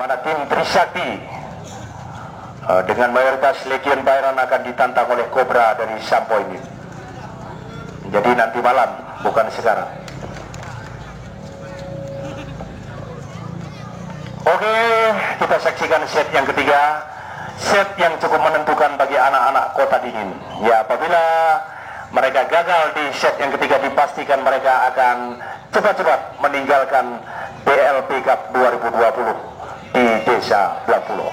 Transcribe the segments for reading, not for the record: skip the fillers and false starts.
mana tim Trisakti dengan mayoritas Legion Byron akan ditantang oleh Cobra dari Sampo ini. Jadi nanti malam, bukan sekarang. Oke, kita saksikan set yang ketiga. Set yang cukup menentukan bagi anak-anak Kota Dingin. Ya, apabila mereka gagal di set yang ketiga, dipastikan mereka akan cepat-cepat meninggalkan BLP Cup 2020 di Desa Blangpulo.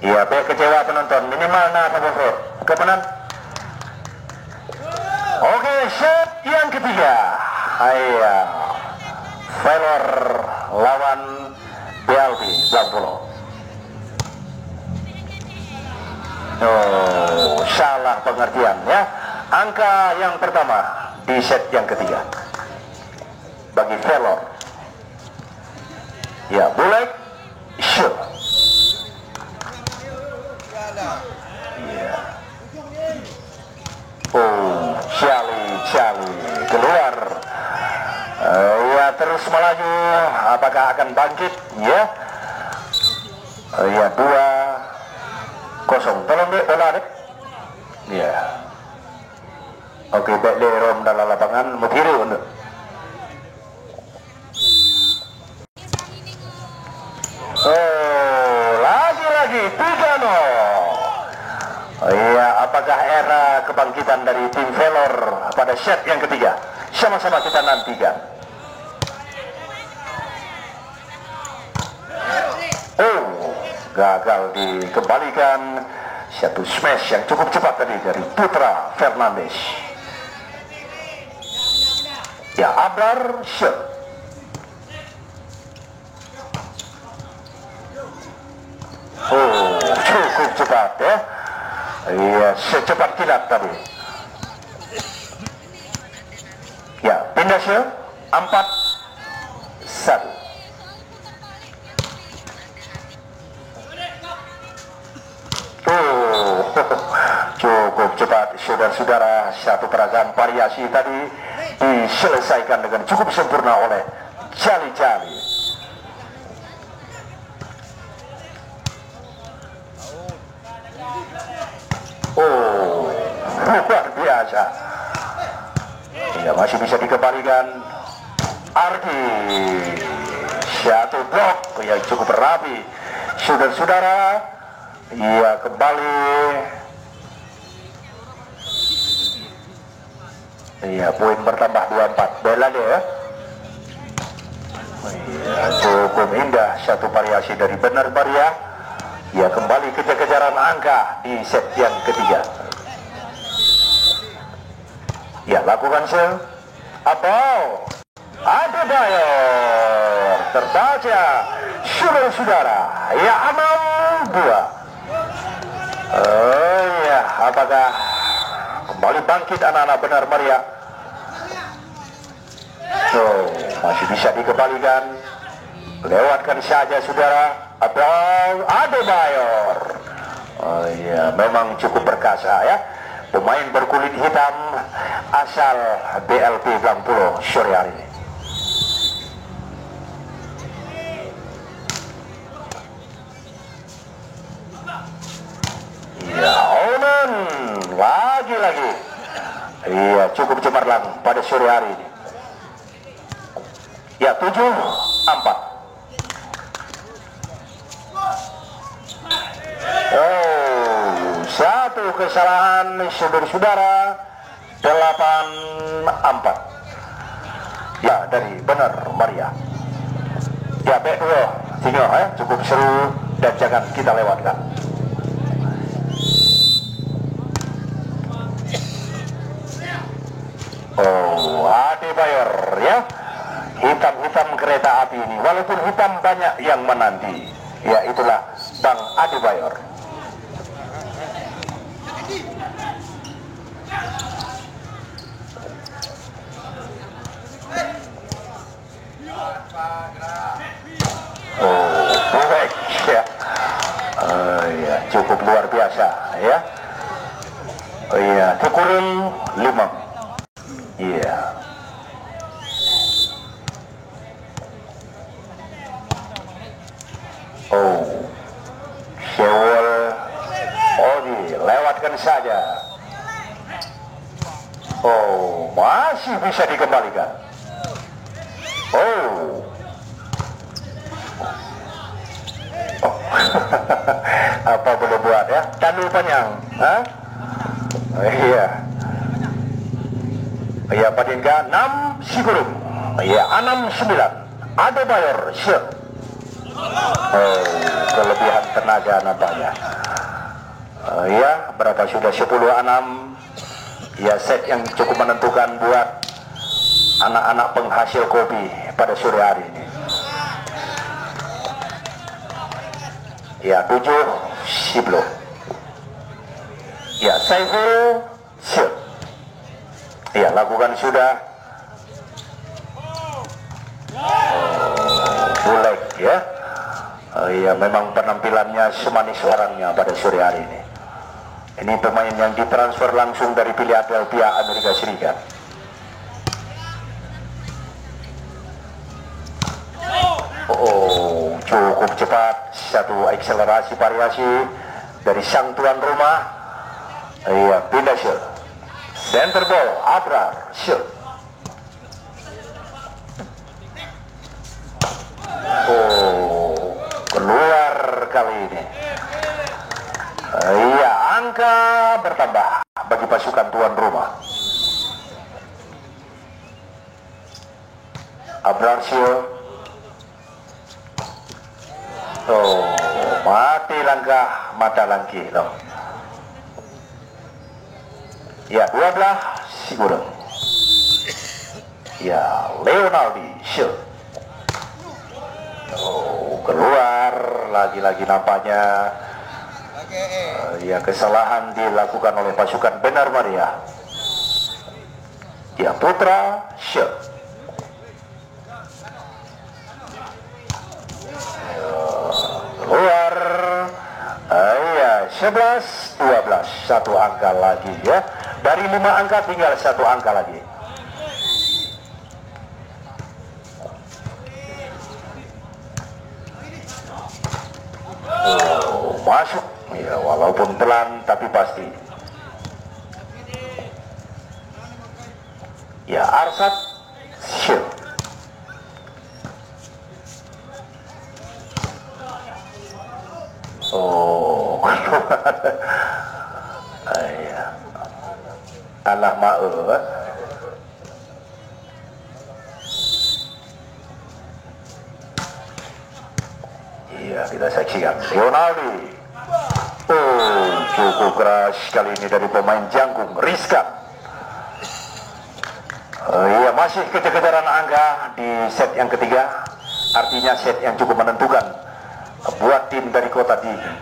Ya, biar kecewa penonton, minimal kemenang. Oke, set yang ketiga. Ayo, Valor lawan BLP Blangpulo. Oh, salah pengertian ya. Angka yang pertama di set yang ketiga bagi Valor. Ya, Bulek shoot. Ya. Oh, Cali keluar. Ya, terus melaju. Apakah akan bangkit? Ya. Ya, 2-0. Tolong dek, bola dek. Ya. Oke, baik Rom dalam lapangan Mutiru untuk. Oh, lagi-lagi 3-0. Iya, apakah era kebangkitan dari tim Valor pada set yang ketiga? Sama-sama kita nantikan. Oh, gagal dikembalikan. Satu smash yang cukup cepat tadi dari Putra Fernandes. Ya, Abrar shot. Oh, cukup cepat ya. Iya, secepat kilat tadi. Ya, pindah shot 4-1. Oh, cukup cepat saudara-saudara. Satu peragaan variasi tadi diselesaikan dengan cukup sempurna oleh Cali. Oh, luar biasa. Ya, masih bisa dikembalikan. Ardi, satu blok yang cukup rapi saudara-saudara. Iya, kembali. Iya, poin bertambah 24. Bela deh ya. Iya, cukup indah satu variasi dari Benar Maria. Ya, kembali kejar-kejaran angka di set yang ketiga. Ya, lakukan sel. Atau Adebayor terbaca saudara-saudara. Ya, aman 2. Oh ya, apakah kembali bangkit anak-anak Benar Maria? Oh, masih bisa dikembalikan. Lewatkan saja saudara. Atau Adebayor. Oh iya, memang cukup perkasa ya. Pemain berkulit hitam asal BLP Blangpulo sore hari ini. Ya, Onan lagi-lagi. Iya, cukup cemerlang pada sore hari ini. Ya, 7-4. Oh, satu kesalahan saudara-saudara. 8-4. Ya, dari Benar Maria. Ya, baik dulu. Tinggal ya, cukup seru dan jangan kita lewatkan. Oh, Adebayor ya. Hitam-hitam kereta api ini. Walaupun hitam banyak yang menanti. Ya, itulah Bang Adebayor. Oh, baik ya. Ya, cukup luar biasa ya. Oh iya, kekurang 5. Iya. saja. Oh, masih bisa dikembalikan. Oh. Apa boleh buat ya? Tandu panjang. Hah? Iya. Iya, Padinka 6 Sigurung. Iya, 6-9. Adebayor shoot. Oh, kelebihan tenaga nampaknya. Iya, berapa sudah 10-6. Ya, set yang cukup menentukan buat anak-anak penghasil kopi pada sore hari ini. Ya, 7-10. Ya, Saiful shoot. Ya, lakukan sudah. Bulek ya. Ya, memang penampilannya semanis orangnya pada sore hari ini. Ini pemain yang ditransfer langsung dari Philadelphia, Amerika Serikat. Oh, cukup cepat. Satu akselerasi variasi dari sang tuan rumah. Iya, pindah shoot. Center ball, Abrar shoot. Oh, keluar kali ini. Iya, angka bertambah bagi pasukan tuan rumah. Abrar shoot. Oh, mati langkah mata langki no. Ya, 12 Sigurung. Ya, Leonaldi shoot. Oh, keluar lagi-lagi nampaknya. Ya, kesalahan dilakukan oleh pasukan Benar Maria. Ya, Putra shoot. Keluar. Ya, 11-12. Satu angka lagi ya. Dari 5 angka tinggal 1 angka lagi. Oh, masuk. Ya, walaupun pelan tapi pasti. Ya, Arsat shoot. Oh, iya. Alah ma'e. Iya, kita saksikan Leonaldi. Oh, cukup keras kali ini dari pemain Jangkung, Rizka. Iya, masih kejar-kejaran angka di set yang ketiga. Artinya set yang cukup menentukan buat tim dari Kota Dini.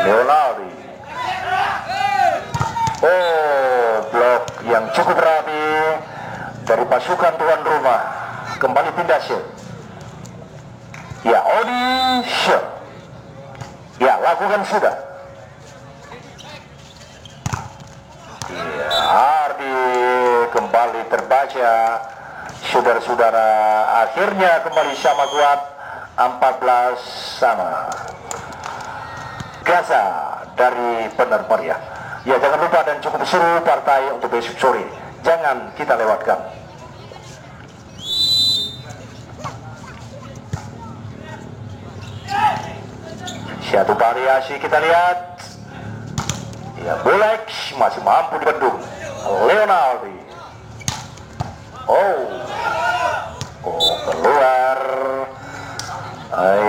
Leonaldi. Oh, blok yang cukup rapi dari pasukan tuan rumah. Kembali pindah shoot. Ya, Odi shoot. Ya, lakukan sudah. Ya, Ardi kembali terbaca. Saudara-saudara, akhirnya kembali sama kuat. 14 sama. Gaza dari Benar Maria. Ya, jangan lupa dan cukup seru partai untuk besok sore. Jangan kita lewatkan. Satu variasi kita lihat. Ya, Bulek masih mampu dibendung. Leonaldi. Oh, keluar.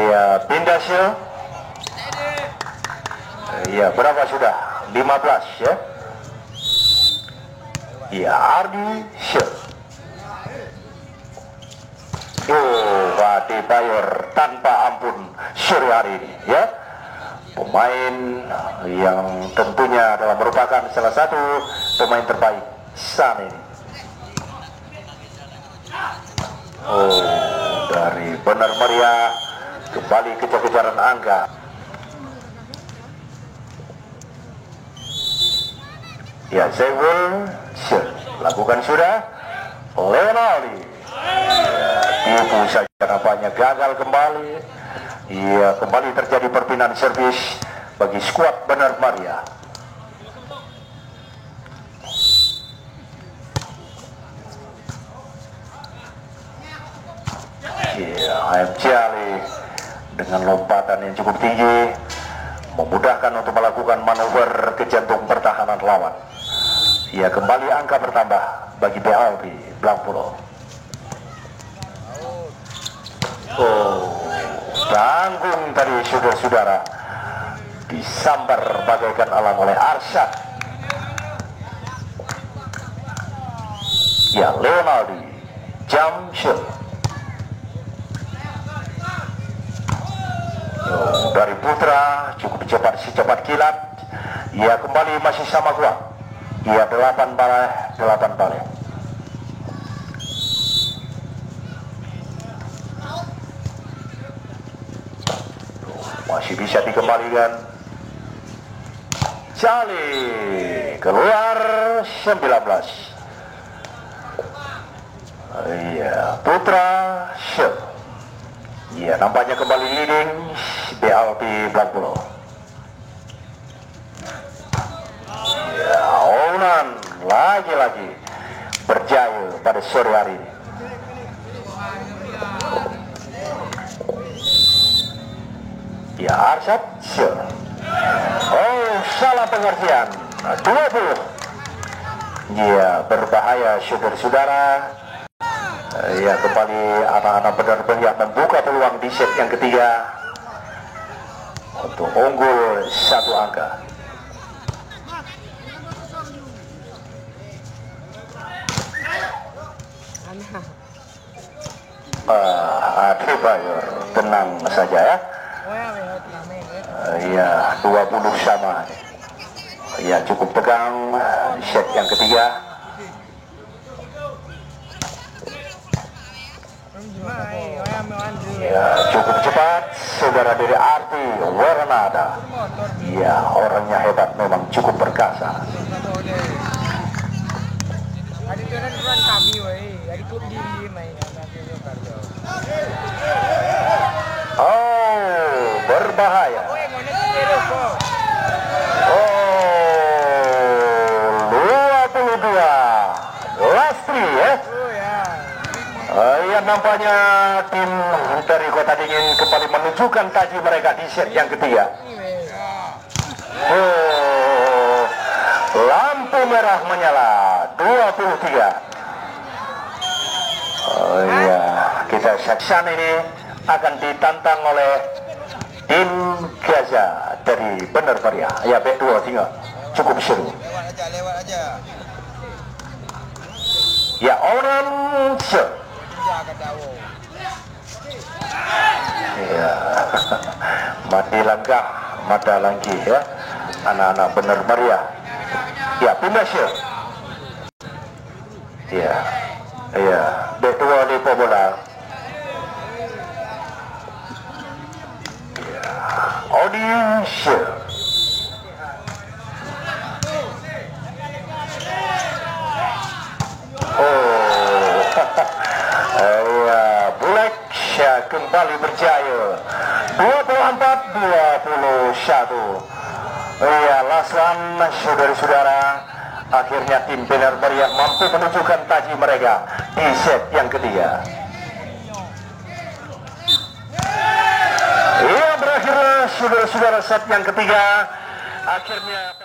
Ya, pindah shoot. Ya, berapa sudah? 15 ya. Ya, Ardi shoot. Oh, Adebayor tanpa ampun sore hari ini ya. Pemain yang tentunya adalah merupakan salah satu pemain terbaik saat ini. Oh, dari Benar Maria kembali kejar-kejaran angka. Ya, Zewul shoot. Lakukan sudah. Leonaldi. Ya, tipu saja nampaknya gagal kembali. Iya, kembali terjadi perpindahan servis bagi skuad Benar Maria. Iya, AMC Ali dengan lompatan yang cukup tinggi memudahkan untuk melakukan manuver ke jantung pertahanan lawan. Iya, kembali angka bertambah bagi BLP Blackpolo. Oh, tanggung tadi saudara-saudara, disambar bagaikan alang oleh Arsyad. Ya, Leonardi jump shot. Dari Putra cukup cepat, secepat kilat. Ya, kembali masih sama kuat. Ya, 8 balik. Masih bisa dikembalikan. Jali keluar 19. Iya, Putra shot. Iya, nampaknya kembali leading BLP Blackpolo. Ya, Onan lagi-lagi berjaya pada sore hari ini. Ya, Arsyad shot. Oh, salah pengertian. 20. Ya, berbahaya saudara-saudara. Ya, kembali anak-anak benar-benar membuka peluang di set yang ketiga untuk unggul 1 angka. Adebayor tenang saja ya. Ya, 20 sama. Ya, cukup tegang di set yang ketiga. Ya, cukup cepat saudara dari Arti Waranada. Ya, orangnya hebat, memang cukup perkasa. Oh, berbahaya. Oh, 22 Lastri ya. Ya, nampaknya tim dari Kota Dingin kembali menunjukkan taji mereka di set yang ketiga. Oh, lampu merah menyala 23. Oh iya, kita saksikan ini akan ditantang oleh tim Gaza dari Benar Maria. Ya, B2 tinggal cukup seru. Lewat aja. Ya, Onan shot. Ya, mati langkah, mata langki ya, anak-anak Benar Maria. Ya, pindah shot. Ya, ya, B2 di bola. Ya, audience shot. Oh, ya, Black Shark kembali berjaya 24-21. Ya, last one saudara-saudara, akhirnya tim Benar Maria mampu menunjukkan taji mereka di set yang ketiga. Iya, berakhir saudara-saudara set yang ketiga. Akhirnya